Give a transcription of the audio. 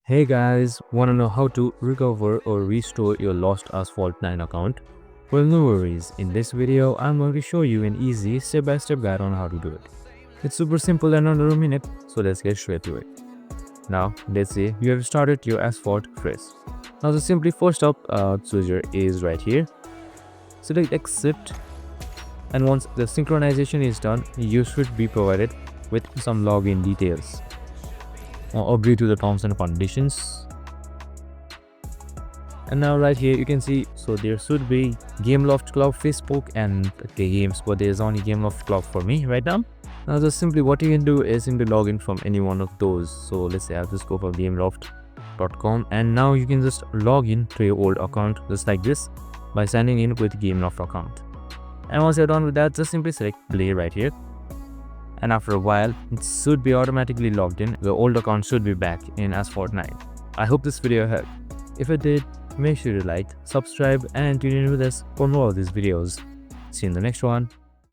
Hey guys, wanna know how to recover or restore your lost Asphalt 9 account? Well, no worries. In this video, I'm going to show you an easy step-by-step guide on how to do it. It's super simple and under a minute, so let's get straight to it. Now, let's say you have started your Asphalt trace. Now, the simply first up procedure is right here. Select accept, and once the synchronization is done, you should be provided with some login details. Now, agree to the terms and conditions. And now right here you can see, so there should be Gameloft Club Facebook and the games, but there's only Gameloft Club for me right now. Now just simply what you can do is simply log in from any one of those. So let's say I'll just go for gameloft.com, and now you can just log in to your old account just like this by signing in with Gameloft account. And once you're done with that, just simply select play right here. And after a while, it should be automatically logged in. The old account should be back in Asphalt 9. I hope this video helped. If it did, make sure to like, subscribe, and tune in with us for more of these videos. See you in the next one.